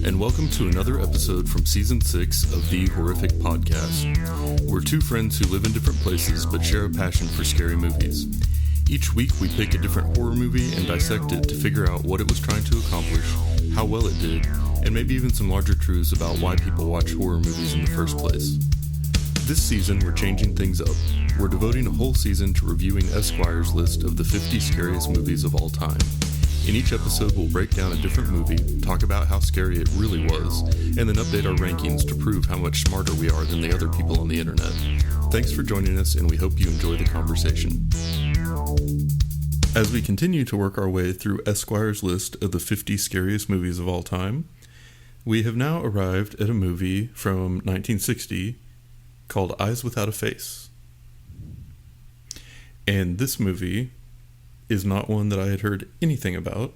and welcome to another episode from Season 6 of The Horrific Podcast. We're two friends who live in different places but share a passion for scary movies. Each week we pick a different horror movie and dissect it to figure out what it was trying to accomplish, how well it did, and maybe even some larger truths about why people watch horror movies in the first place. This season we're changing things up. We're devoting a whole season to reviewing Esquire's list of the 50 scariest movies of all time. In each episode, we'll break down a different movie, talk about how scary it really was, and then update our rankings to prove how much smarter we are than the other people on the internet. Thanks for joining us, and we hope you enjoy the conversation. As we continue to work our way through Esquire's list of the 50 scariest movies of all time, we have now arrived at a movie from 1960 called Eyes Without a Face. And this movie is not one that I had heard anything about,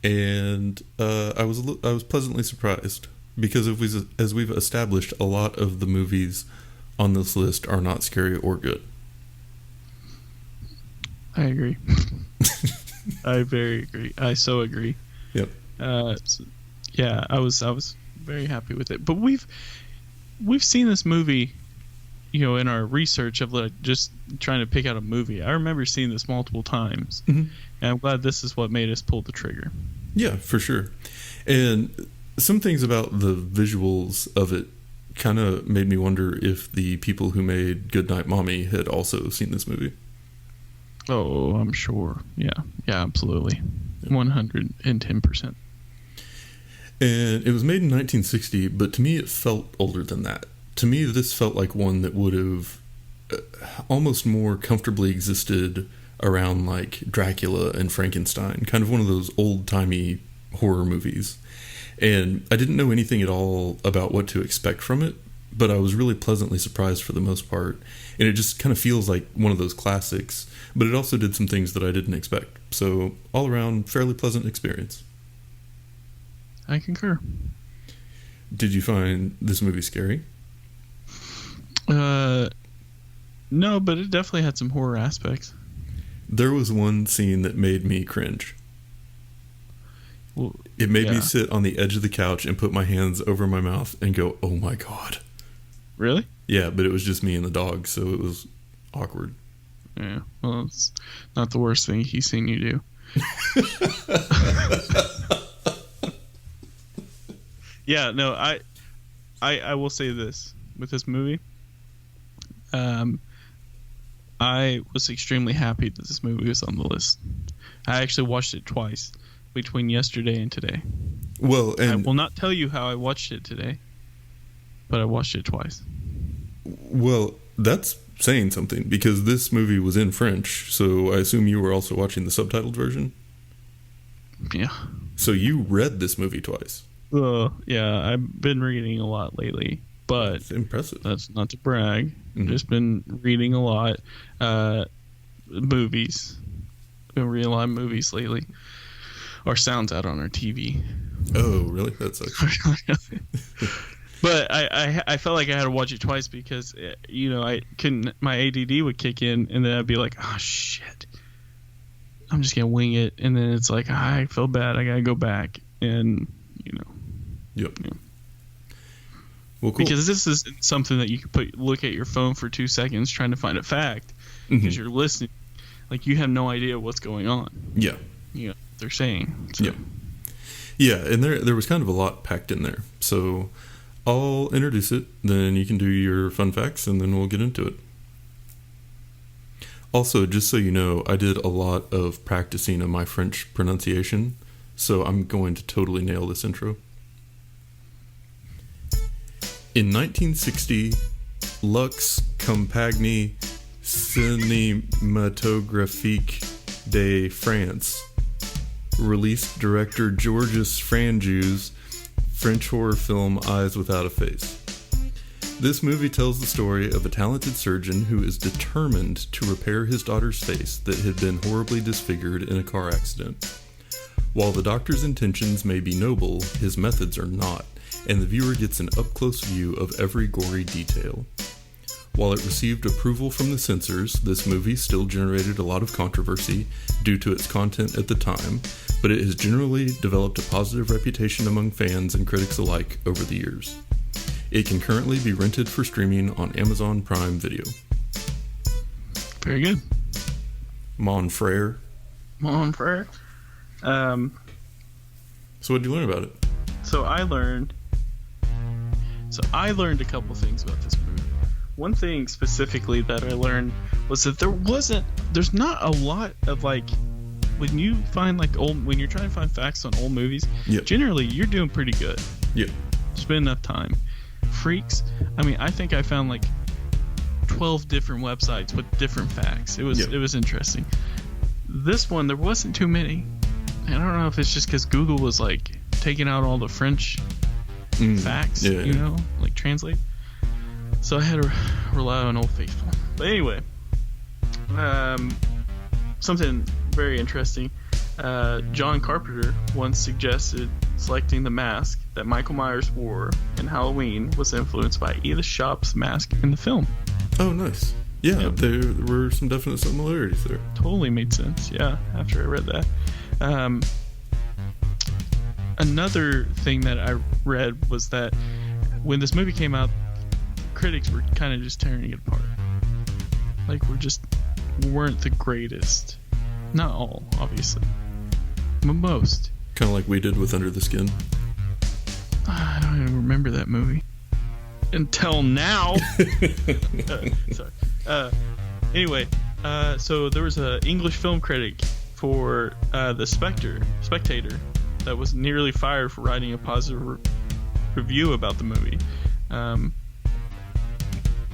and I was pleasantly surprised because as we've established, a lot of the movies on this list are not scary or good. I agree. I very agree. I so agree. Yep. Yeah, I was very happy with it. But we've seen this movie, in our research of just trying to pick out a movie. I remember seeing this multiple times, and I'm glad this is what made us pull the trigger. Yeah, for sure. And some things about the visuals of it kind of made me wonder if the people who made Goodnight Mommy had also seen this movie. Oh, I'm sure. Yeah, absolutely. 110%. And it was made in 1960, but to me it felt older than that. To me, this felt like one that would have almost more comfortably existed around like Dracula and Frankenstein, kind of one of those old-timey horror movies. And I didn't know anything at all about what to expect from it, but I was really pleasantly surprised for the most part. And it just kind of feels like one of those classics, but it also did some things that I didn't expect. So all around, fairly pleasant experience. I concur. Did you find this movie scary? No, but it definitely had some horror aspects. There was one scene that made me cringe. Well, it made me sit on the edge of the couch and put my hands over my mouth and go, "Oh my God." Really? Yeah, but it was just me and the dog, so it was awkward. Yeah, well, it's not the worst thing he's seen you do. Yeah, no, I will say this with this movie. I was extremely happy that this movie was on the list. I actually watched it twice between yesterday and today. Well, and I will not tell you how I watched it today, but I watched it twice. Well, that's saying something because this movie was in French, so I assume you were also watching the subtitled version? Yeah. So you read this movie twice? Yeah, I've been reading a lot lately, but that's impressive. That's not to brag. Just been reading a lot. Movies. Been reading a lot of movies lately. Our sound's out on our TV. Oh, really? That sucks. But I felt like I had to watch it twice because I couldn't. My ADD would kick in, and then I'd be like, "Oh shit, I'm just gonna wing it," and then it's like, I feel bad. I gotta go back and Yep. Yeah. Well, cool. Because this is something that you can look at your phone for 2 seconds trying to find a fact because you're listening, like you have no idea what's going on. Yeah. What they're saying. So. Yeah, and there was kind of a lot packed in there. So I'll introduce it, then you can do your fun facts, and then we'll get into it. Also, just so you know, I did a lot of practicing of my French pronunciation, so I'm going to totally nail this intro. In 1960, Lux Compagnie Cinématographique de France released director Georges Franju's French horror film Eyes Without a Face. This movie tells the story of a talented surgeon who is determined to repair his daughter's face that had been horribly disfigured in a car accident. While the doctor's intentions may be noble, his methods are not, and the viewer gets an up-close view of every gory detail. While it received approval from the censors, this movie still generated a lot of controversy due to its content at the time, but it has generally developed a positive reputation among fans and critics alike over the years. It can currently be rented for streaming on Amazon Prime Video. Very good. Mon frere. Mon frere. So what did you learn about it? So I learned a couple things about this movie. One thing specifically that I learned was that there's not a lot of, like, when you find, like, when you're trying to find facts on old movies, generally you're doing pretty good. Yeah. Spend enough time. Freaks, I mean, I think I found like 12 different websites with different facts. It was interesting. This one, there wasn't too many. I don't know if it's just because Google was like taking out all the French facts, like translate. So I had to rely on Old Faithful. But anyway, something very interesting. John Carpenter once suggested selecting the mask that Michael Myers wore in Halloween was influenced by Edith Schaap's mask in the film. Oh, nice. Yeah, yep. There were some definite similarities there. Totally made sense, yeah, after I read that. Another thing that I read was that when this movie came out, critics were kind of just tearing it apart. Like, weren't the greatest. Not all, obviously. But most. Kind of like we did with Under the Skin. I don't even remember that movie. Until now. Sorry. Anyway, so there was an English film critic for the Spectator that was nearly fired for writing a positive review about the movie.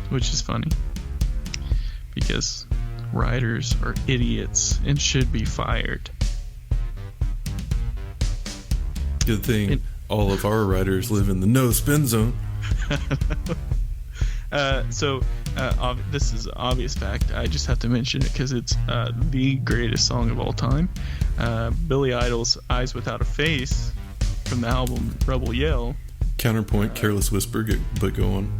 Which is funny. Because writers are idiots and should be fired. Good thing all of our writers live in the no spin zone. This is an obvious fact. I just have to mention it because it's the greatest song of all time. Billy Idol's Eyes Without a Face from the album Rebel Yell. Counterpoint, Careless Whisper, but go on.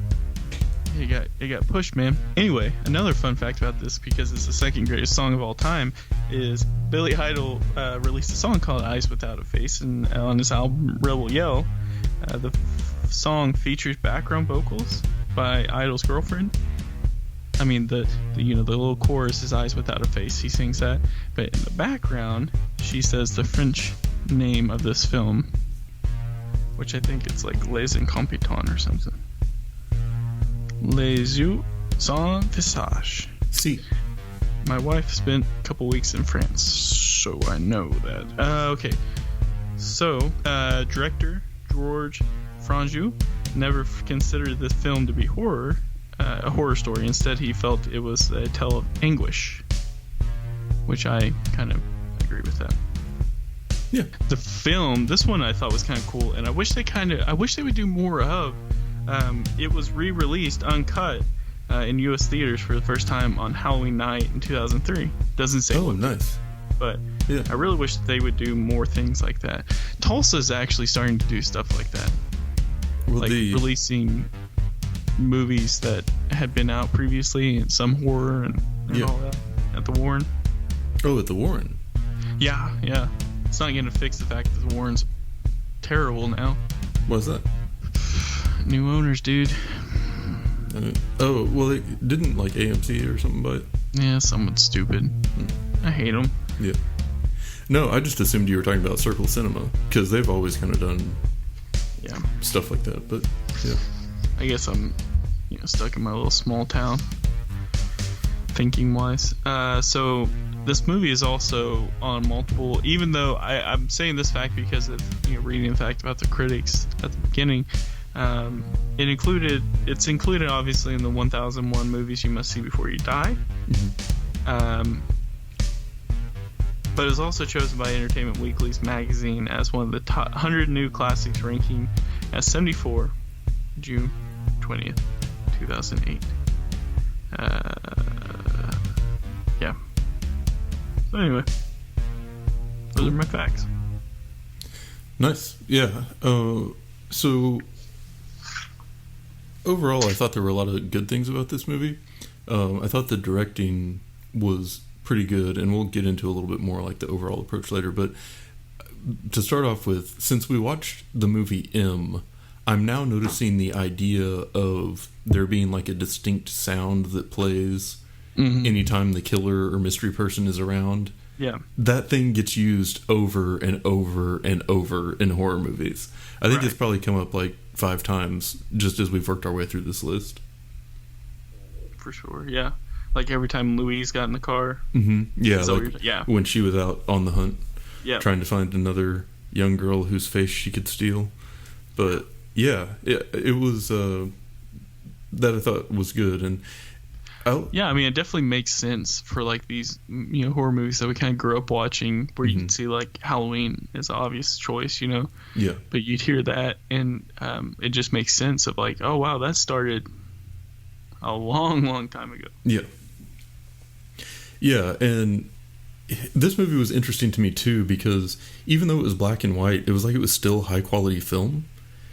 It got pushed, man. Anyway, another fun fact about this, because it's the second greatest song of all time, is Billy Idol released a song called Eyes Without a Face, and on his album Rebel Yell, the song features background vocals by Idol's girlfriend. I mean, the little chorus is Eyes Without a Face. He sings that, but in the background, she says the French name of this film, which I think it's like Les Incompetents or something. Les yeux sans visage. Si. My wife spent a couple weeks in France, so I know that. Okay. So, director George Franju never considered this film to be a horror story. Instead, he felt it was a tale of anguish, which I kind of agree with that. Yeah. The film, this one I thought was kind of cool, and I wish they would do more of. It was re-released uncut in U.S. theaters for the first time on Halloween night in 2003. Doesn't say. Oh, nice. But yeah. I really wish they would do more things like that. Tulsa's actually starting to do stuff like that. Well, releasing movies that had been out previously, and some horror and all that at the Warren. Oh, at the Warren. Yeah. It's not going to fix the fact that the Warren's terrible now. What's that? New owners, dude. Well, it didn't like AMC or something, but yeah, someone stupid. I hate them. Yeah. No, I just assumed you were talking about Circle Cinema, because they've always kind of done stuff like that. But yeah, I guess I'm stuck in my little small town, thinking wise. So this movie is also on multiple. Even though I'm saying this fact because of reading the fact about the critics at the beginning. It's included obviously in the 1001 movies you must see before you die. Mm-hmm. But it's also chosen by Entertainment Weekly's magazine as one of the top 100 new classics, ranking as 74, June 20th, 2008. Yeah. So anyway, those are my facts. Nice. Yeah. So Overall, I thought there were a lot of good things about this movie. I thought the directing was pretty good, and we'll get into a little bit more like the overall approach later. But to start off with, since we watched the movie M, I'm now noticing the idea of there being like a distinct sound that plays anytime the killer or mystery person is around. Yeah. That thing gets used over and over and over in horror movies. I think it's probably come up like 5 times just as we've worked our way through this list. For sure, yeah. Like every time Louise got in the car. Yeah, So like when she was out on the hunt, trying to find another young girl whose face she could steal. But yeah, it was that I thought was good. And yeah, I mean, it definitely makes sense for like these, you know, horror movies that we kind of grew up watching, where you can see like Halloween is an obvious choice, you know. Yeah. But you'd hear that, and it just makes sense of like, oh wow, that started a long time ago. Yeah. Yeah, and this movie was interesting to me too, because even though it was black and white, it was like it was still high quality film.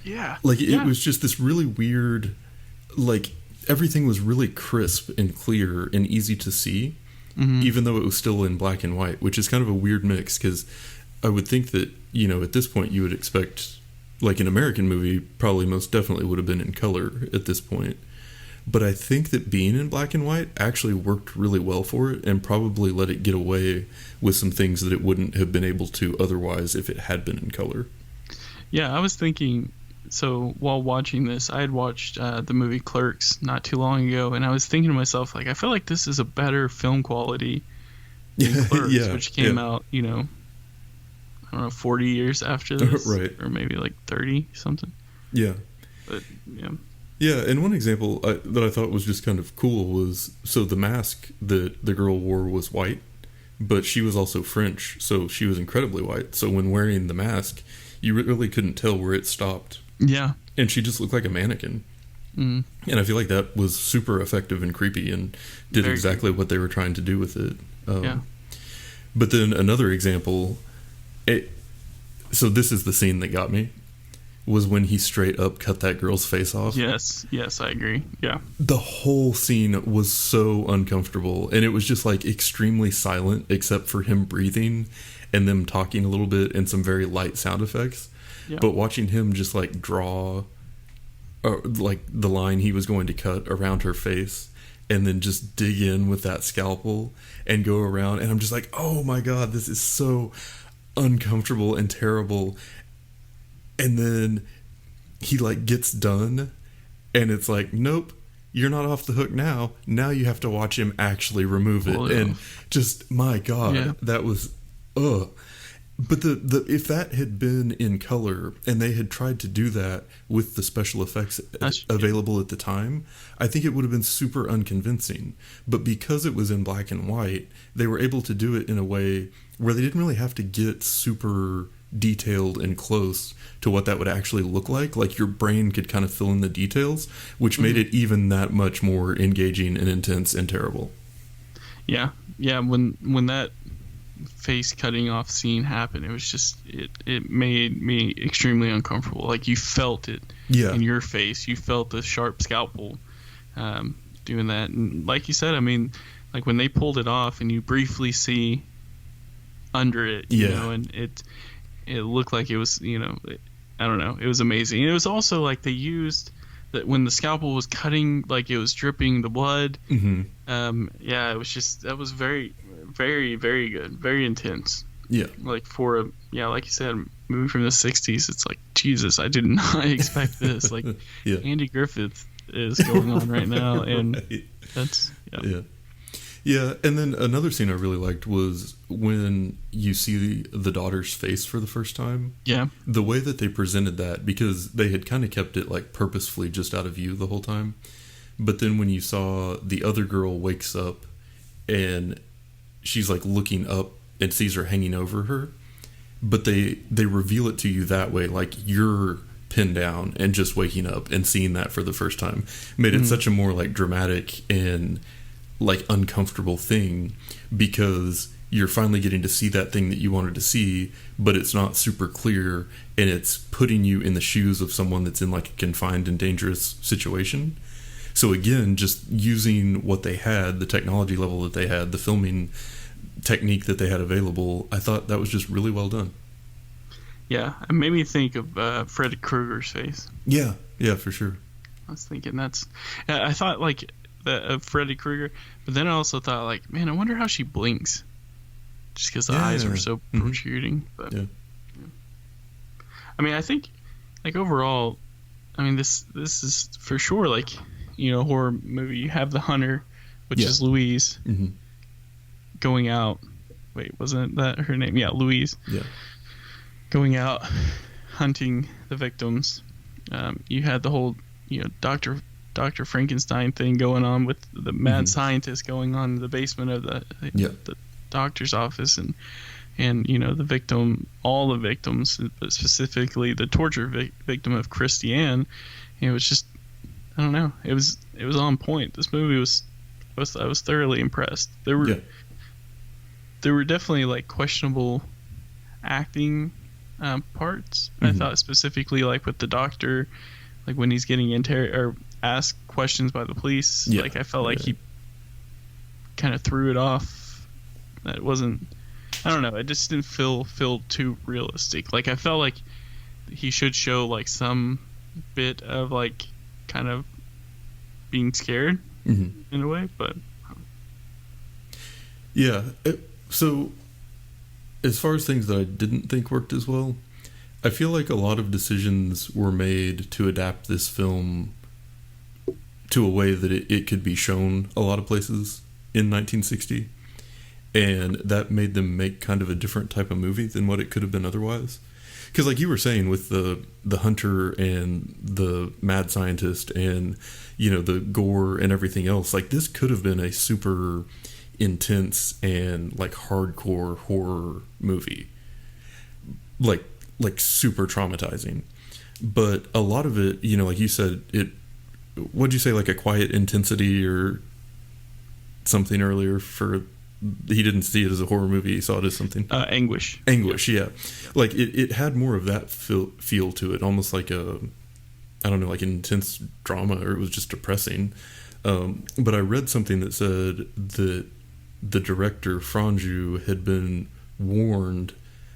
Yeah. Like it was just this really weird, like everything was really crisp and clear and easy to see, even though it was still in black and white, which is kind of a weird mix, because I would think that, you know, at this point you would expect, like an American movie probably most definitely would have been in color at this point. But I think that being in black and white actually worked really well for it, and probably let it get away with some things that it wouldn't have been able to otherwise if it had been in color. Yeah, I was thinking, so while watching this, I had watched the movie Clerks not too long ago, and I was thinking to myself, like, I feel like this is a better film quality than Clerks, which came out, you know, I don't know, 40 years after this, right? Or maybe like 30 something. Yeah. But yeah. Yeah, and one example that I thought was just kind of cool was, so the mask that the girl wore was white, but she was also French, so she was incredibly white. So when wearing the mask, you really couldn't tell where it stopped. Yeah. And she just looked like a mannequin. And I feel like that was super effective and creepy, and did Very exactly what they were trying to do with it. Yeah. But then another example, so this is the scene that got me, was when he straight up cut that girl's face off. Yes, I agree. Yeah. The whole scene was so uncomfortable, and it was just like extremely silent except for him breathing and them talking a little bit and some very light sound effects. Yeah. But watching him just like draw like the line he was going to cut around her face, and then just dig in with that scalpel and go around, and I'm just like, oh my god, this is so uncomfortable and terrible. And then he like gets done, and it's like, nope, you're not off the hook now. Now you have to watch him actually remove it. And just, my god, that was But the if that had been in color and they had tried to do that with the special effects available at the time, I think it would have been super unconvincing. But because it was in black and white, they were able to do it in a way where they didn't really have to get super detailed and close to what that would actually look like. Like your brain could kind of fill in the details, which made it even that much more engaging and intense and terrible. Yeah. When that face cutting off scene happened, it was just it made me extremely uncomfortable. Like you felt it in your face. You felt the sharp scalpel doing that. And like you said, I mean, like when they pulled it off and you briefly see under it, you know, and it looked like it was, you know, I don't know, it was amazing. And it was also like they used that when the scalpel was cutting, like it was dripping the blood. It was just, that was very, very, very good, very intense. Like for a like you said, movie from the 60s, it's like, Jesus, I did not expect this. Like Andy Griffith is going on right now, and that's Yeah, and then another scene I really liked was when you see the daughter's face for the first time. Yeah. The way that they presented that, because they had kind of kept it like purposefully just out of view the whole time. But then when you saw the other girl wakes up and she's like looking up and sees her hanging over her, but they reveal it to you that way, like you're pinned down and just waking up and seeing that for the first time, made it such a more like dramatic and like uncomfortable thing, because you're finally getting to see that thing that you wanted to see, but it's not super clear, and it's putting you in the shoes of someone that's in like a confined and dangerous situation. So again, just using what they had, the technology level that they had, the filming technique that they had available, I thought that was just really well done. Yeah, it made me think of Freddy Krueger's face. Yeah, for sure. I was thinking I thought like of Freddy Krueger, but then I also thought like, man, I wonder how she blinks, just because the eyes were so protruding. But yeah. I mean, I think like overall, I mean this is for sure like, you know, horror movie. You have the hunter, which is Louise, going out. Wait, wasn't that her name? Yeah, Louise. Yeah. Going out hunting the victims. You had the whole, you know, Dr. Frankenstein thing going on with the mad scientist going on in the basement of the doctor's office, and you know, all the victims, but specifically the torture victim of Christiane. It was just, I don't know, it was on point. This movie I was thoroughly impressed. There were definitely like questionable acting parts. I thought specifically like with the doctor, like when he's getting or asked questions by the police, like I felt like he kind of threw it off. That wasn't, I don't know, it just didn't feel too realistic. Like I felt like he should show like some bit of like kind of being scared in a way, but so as far as things that I didn't think worked as well, I feel like a lot of decisions were made to adapt this film to a way that it could be shown a lot of places in 1960, and that made them make kind of a different type of movie than what it could have been otherwise. Because like you were saying with the hunter and the mad scientist and, you know, the gore and everything else, like this could have been a super intense and like hardcore horror movie, like super traumatizing. But a lot of it, you know, like you said, what'd you say, like a quiet intensity or something earlier? For he didn't see it as a horror movie, he saw it as something anguish. Yeah, like it had more of that feel to it, almost like a, I don't know, like an intense drama, or it was just depressing. But I read something that said that the director Franju had been warned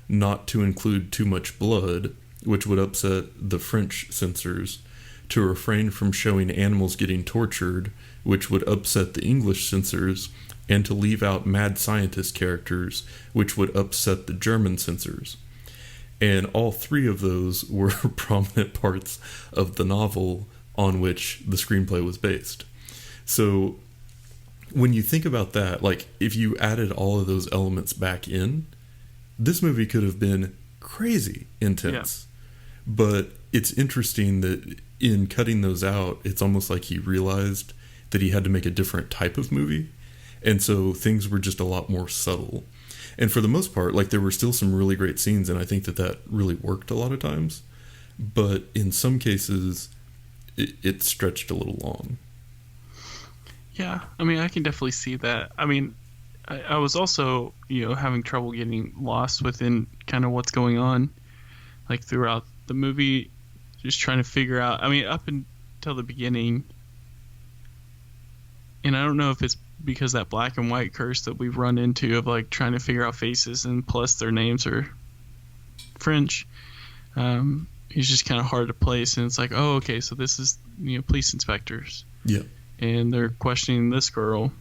not to include too much blood, which would upset the French censors, to refrain from showing animals getting tortured, which would upset the English censors, and to leave out mad scientist characters, which would upset the German censors. And all three of those were prominent parts of the novel on which the screenplay was based. So when you think about that, like if you added all of those elements back in, this movie could have been crazy intense. Yeah. But it's interesting that in cutting those out, it's almost like he realized that he had to make a different type of movie. And so things were just a lot more subtle. And for the most part, like there were still some really great scenes, and I think that really worked a lot of times. But in some cases, it stretched a little long. Yeah, I mean, I can definitely see that. I mean, I was also, you know, having trouble getting lost within kind of what's going on, like throughout the movie, just trying to figure out, I mean, up until the beginning, and I don't know if it's because that black and white curse that we've run into of like trying to figure out faces, and plus their names are French, it's just kind of hard to place, and it's like, oh, okay, so this is, you know, police inspectors. Yeah. And they're questioning this girl,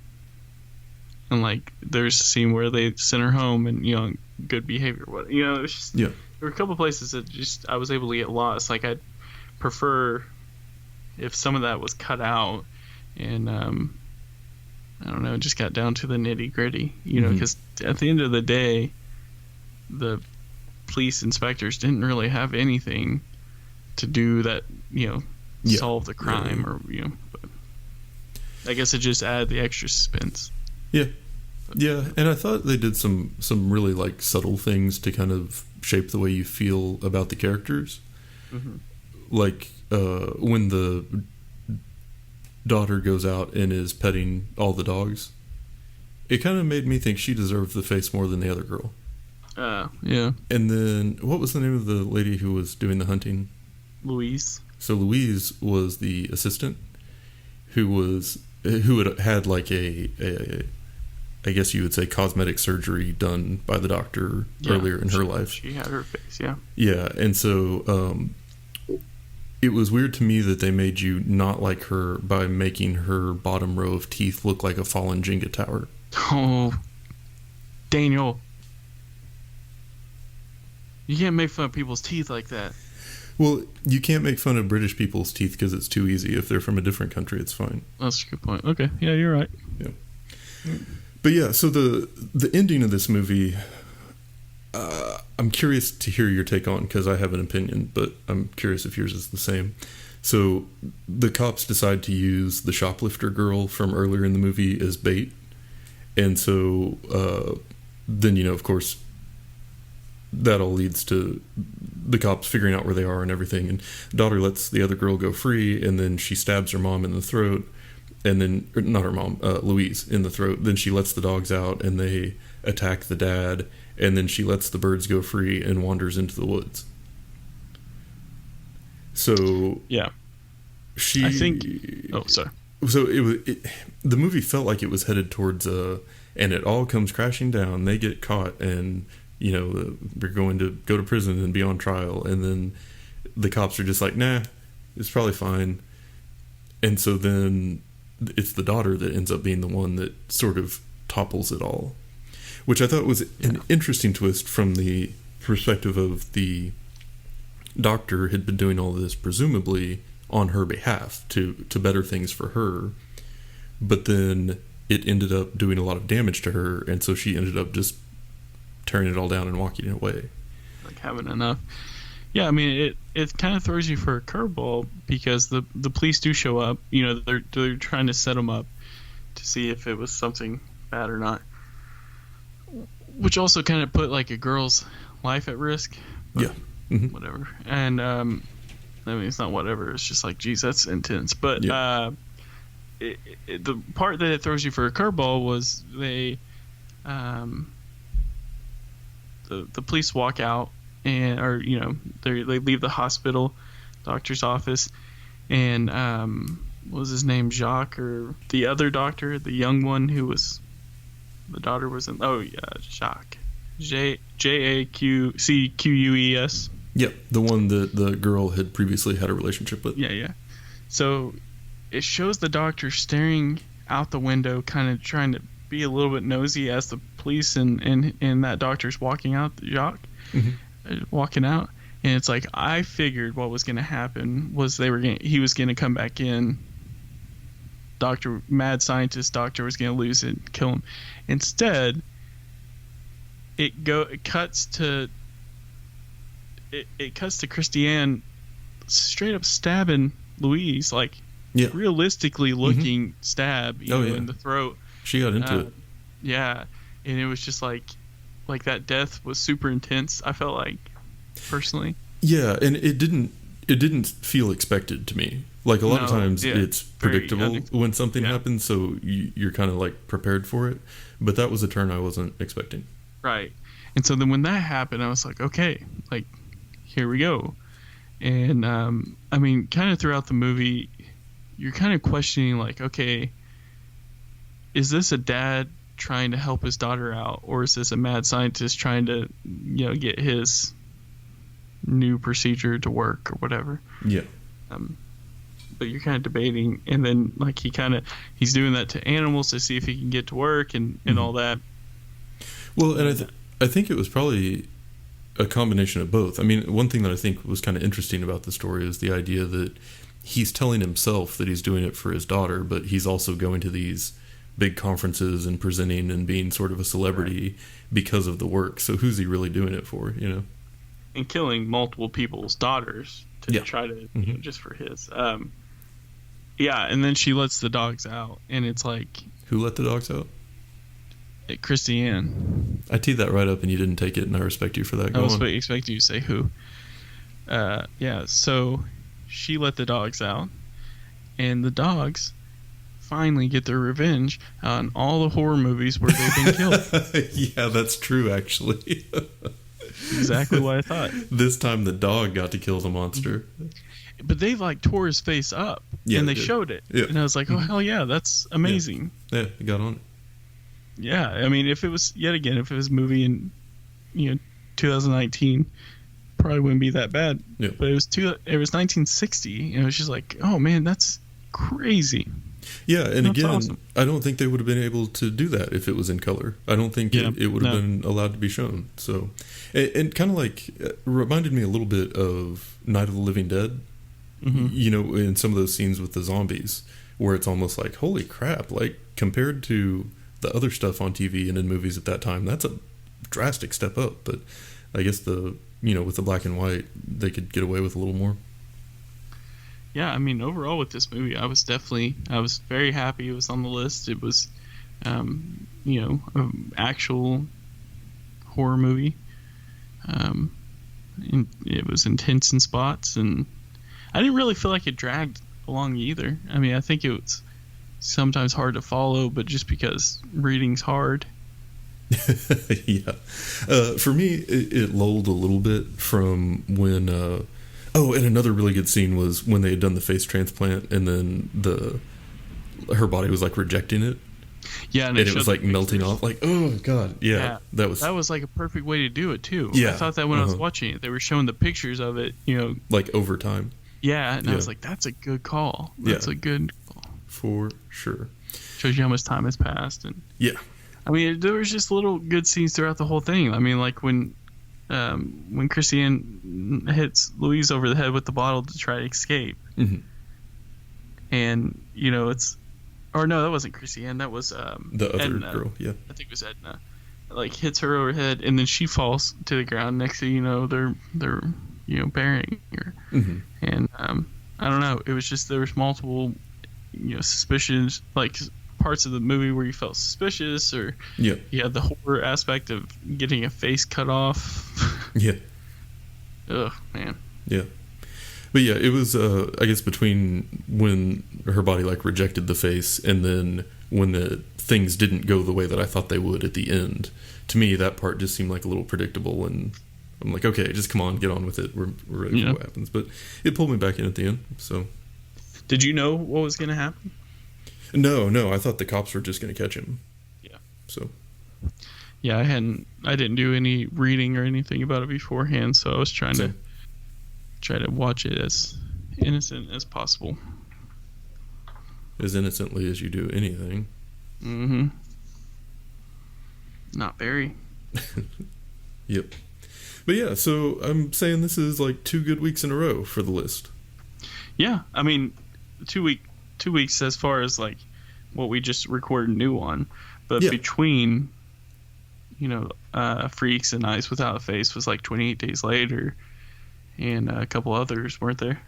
and like there's a scene where they send her home, and you know, good behavior. What, you know, it's just, there were a couple places that just I was able to get lost. Like I'd prefer if some of that was cut out, and I don't know, just got down to the nitty gritty. You know, because at the end of the day, the police inspectors didn't really have anything to do that, you know, solve the crime or, you know. But I guess it just added the extra suspense. Yeah. Yeah, and I thought they did some really like subtle things to kind of shape the way you feel about the characters. Like when the daughter goes out and is petting all the dogs, it kind of made me think she deserved the face more than the other girl. Yeah. And then, what was the name of the lady who was doing the hunting? Louise. So Louise was the assistant who had like a I guess you would say cosmetic surgery done by the doctor earlier in her life. She had her face, yeah. Yeah, and so it was weird to me that they made you not like her by making her bottom row of teeth look like a fallen Jenga tower. Oh, Daniel. You can't make fun of people's teeth like that. Well, you can't make fun of British people's teeth because it's too easy. If they're from a different country, it's fine. That's a good point. Okay, yeah, you're right. Yeah. But yeah, so the ending of this movie, I'm curious to hear your take on, because I have an opinion, but I'm curious if yours is the same. So the cops decide to use the shoplifter girl from earlier in the movie as bait. And so then, of course, that all leads to the cops figuring out where they are and everything. And daughter lets the other girl go free, and then she stabs her mom in the throat. And then, not her mom, Louise, in the throat. Then she lets the dogs out, and they attack the dad. And then she lets the birds go free and wanders into the woods. So yeah, I think. Oh, sorry. So the movie felt like it was headed towards and it all comes crashing down. They get caught, and they're going to go to prison and be on trial. And then the cops are just like, nah, it's probably fine. And so then it's the daughter that ends up being the one that sort of topples it all, which I thought was an interesting twist from the perspective of the doctor had been doing all this presumably on her behalf to better things for her, but then it ended up doing a lot of damage to her, and so she ended up just tearing it all down and walking away, like having enough. Yeah, I mean, it kind of throws you for a curveball, because the police do show up. They're trying to set them up to see if it was something bad or not, which also kind of put like a girl's life at risk. Yeah. Mm-hmm. Whatever. And I mean, it's not whatever. It's just like, geez, that's intense. But the part that it throws you for a curveball was the police walk out, and they leave the hospital, doctor's office, and what was his name, Jacques, or the other doctor, the young one who was the daughter was in. Oh yeah, Jacques, Jacques. Yep, the one that the girl had previously had a relationship with. Yeah. So it shows the doctor staring out the window, kind of trying to be a little bit nosy as the police and that doctor's walking out, Jacques. Mm-hmm. Walking out, and it's like, I figured what was going to happen was he was going to come back in. Mad scientist doctor was going to lose it, kill him. Instead, it cuts to Christiane straight up stabbing Louise, like realistically looking stab, in the throat. She got into it. Yeah, and it was just like that death was super intense, I felt like, personally. Yeah, and it didn't feel expected to me. Like a lot of times it's predictable when something happens, so you're kind of like prepared for it. But that was a turn I wasn't expecting. Right. And so then when that happened, I was like, okay, like, here we go. And I mean, kind of throughout the movie, you're kind of questioning, like, okay, is this a dad trying to help his daughter out, or is this a mad scientist trying to get his new procedure to work or whatever? Yeah. But you're kind of debating, and then like he's doing that to animals to see if he can get to work and all that. Well, and I think it was probably a combination of both. I mean, one thing that I think was kind of interesting about the story is the idea that he's telling himself that he's doing it for his daughter, but he's also going to these big conferences and presenting and being sort of a celebrity because of the work. So who's he really doing it for, And killing multiple people's daughters to try to, just for his. And then she lets the dogs out, and it's like... Who let the dogs out? Christiane. I teed that right up, and you didn't take it, and I respect you for that. I was expecting you to say who. So she let the dogs out, and the dogs finally get their revenge on all the horror movies where they've been killed. Yeah, that's true, actually. Exactly what I thought. This time the dog got to kill the monster. But they like tore his face up, and they showed it. Yeah. And I was like, oh, hell yeah, that's amazing. Yeah, it got on it. Yeah, I mean, if it was, yet again, if it was a movie in, 2019, probably wouldn't be that bad. Yeah. But it was 1960, and it was just like, oh, man, that's crazy. Yeah, and that's again, awesome. I don't think they would have been able to do that if it was in color. I don't think it would have been allowed to be shown. So, and kind of like, reminded me a little bit of Night of the Living Dead. Mm-hmm. In some of those scenes with the zombies, where it's almost like, holy crap, like compared to the other stuff on TV and in movies at that time, that's a drastic step up. But I guess with the black and white, they could get away with a little more. Yeah, I mean, overall with this movie, I was very happy it was on the list. It was, an actual horror movie. And it was intense in spots, and I didn't really feel like it dragged along either. I mean, I think it was sometimes hard to follow, but just because reading's hard. Yeah. For me, it lulled a little bit from when... and another really good scene was when they had done the face transplant, and then her body was like rejecting it. Yeah, and it was like melting off. Like, oh god, yeah. That was like a perfect way to do it too. Yeah, I thought that when I was watching it, they were showing the pictures of it. Like over time. Yeah, and I was like, that's a good call. That's a good call. For sure. Shows you how much time has passed. And yeah. I mean, there was just little good scenes throughout the whole thing. I mean, like when Christiane hits Louise over the head with the bottle to try to escape. Mm-hmm. And, that wasn't Christiane. That was the other Edna. girl, yeah. I think it was Edna. Like, hits her over the head, and then she falls to the ground next to, they're burying her. Mm-hmm. And I don't know. It was just there was multiple, suspicions, like parts of the movie where you felt suspicious, or you had the horror aspect of getting a face cut off. Yeah. Ugh, man. Yeah. But yeah, it was I guess between when her body like rejected the face and then when the things didn't go the way that I thought they would at the end. To me, that part just seemed like a little predictable, and I'm like, okay, just come on, get on with it. We're ready for what happens. But it pulled me back in at the end. So, did you know what was going to happen? No. I thought the cops were just going to catch him. Yeah. So. Yeah, I didn't do any reading or anything about it beforehand, so I was trying to watch it as innocent as possible. As innocently as you do anything. Mm-hmm. Not very. Yep. But yeah, so I'm saying this is like 2 good weeks in a row for the list. Yeah, I mean, 2 weeks as far as like what we just recorded new on, but between Freaks and Eyes Without a Face was like 28 Days Later, and a couple others, weren't there?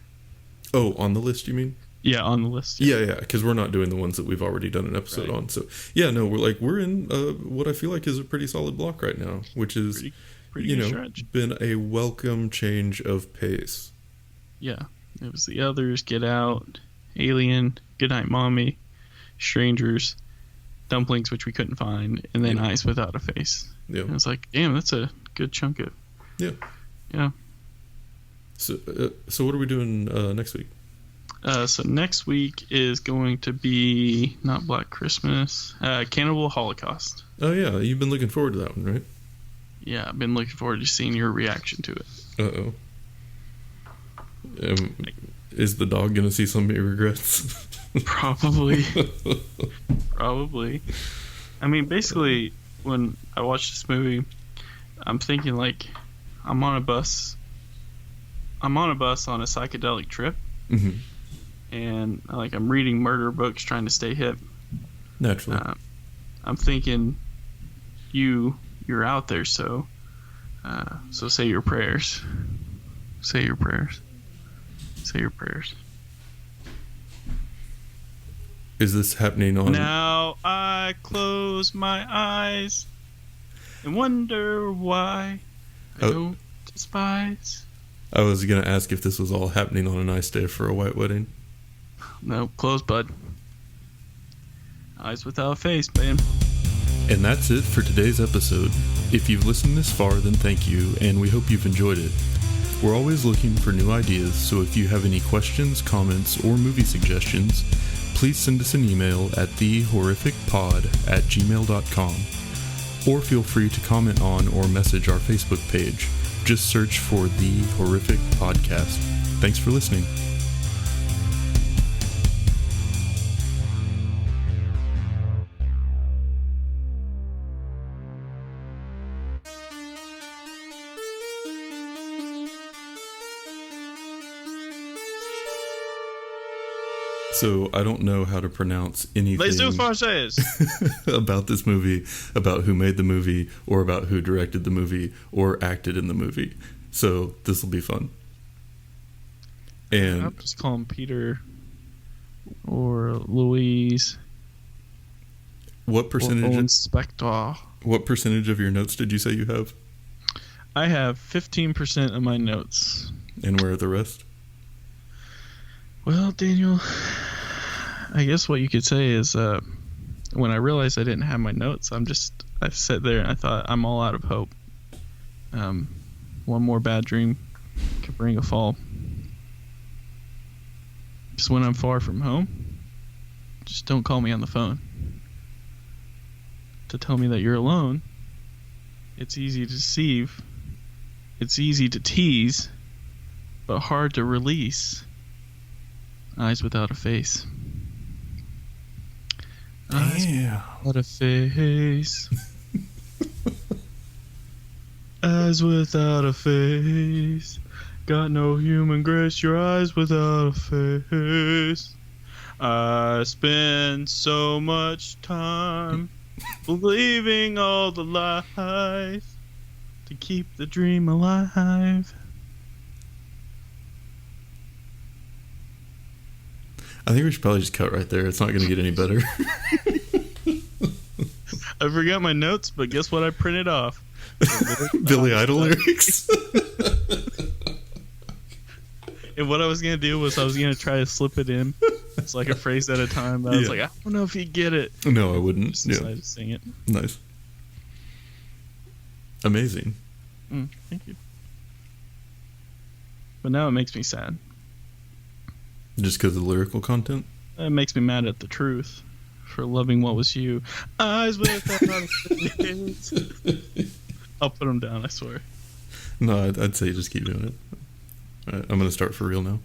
Oh, on the list, you mean? Yeah, on the list. Yeah, because we're not doing the ones that we've already done an episode on. So yeah, no, we're in what I feel like is a pretty solid block right now, which is pretty been a welcome change of pace. Yeah, it was The Others, Get Out, Alien, Goodnight Mommy, Strangers, Dumplings, which we couldn't find, and then Eyes Without a Face. Yeah, and I was like, damn, that's a good chunk of. Yeah. So what are we doing next week? So next week is going to be not Black Christmas, Cannibal Holocaust. Oh yeah, you've been looking forward to that one, right? Yeah, I've been looking forward to seeing your reaction to it. Uh-oh. Is the dog going to see some of your regrets? Probably. I mean, basically, when I watch this movie, I'm thinking like I'm on a bus on a psychedelic trip. Mm-hmm. And like I'm reading murder books trying to stay hip. Naturally. I'm thinking you're out there, so say your prayers. Say your prayers. Is this happening on... Now I close my eyes and wonder why I don't despise. I was going to ask if this was all happening on a nice day for a white wedding. No, close, bud. Eyes without a face, man. And that's it for today's episode. If you've listened this far, then thank you, and we hope you've enjoyed it. We're always looking for new ideas, so if you have any questions, comments, or movie suggestions, please send us an email at thehorrificpod@gmail.com, or feel free to comment on or message our Facebook page. Just search for The Horrific Podcast. Thanks for listening. So I don't know how to pronounce anything about this movie, about who made the movie, or about who directed the movie, or acted in the movie. So this will be fun. And I'll just call him Peter or Louise. What percentage? Or Inspector. What percentage of your notes did you say you have? I have 15% of my notes. And where are the rest? Well, Daniel, I guess what you could say is when I realized I didn't have my notes, I sat there and I thought, I'm all out of hope. One more bad dream could bring a fall. Just when I'm far from home, just don't call me on the phone to tell me that you're alone. It's easy to deceive. It's easy to tease, but hard to release. Eyes without a face. Eyes without a face. Eyes without a face. Got no human grace. Your eyes without a face. I spend so much time believing all the lies to keep the dream alive. I think we should probably just cut right there. It's not going to get any better. I forgot my notes, but guess what I printed off? Billy Idol lyrics. And what I was going to do was I was going to try to slip it in. It's like a phrase at a time. But I was like, I don't know if you get it. No, I wouldn't. Just decided to sing it. Nice. Amazing. Thank you. But now it makes me sad. Just because of the lyrical content? It makes me mad at the truth for loving what was you. Eyes without a face. I'll put them down, I swear. No, I'd say just keep doing it. All right, I'm going to start for real now.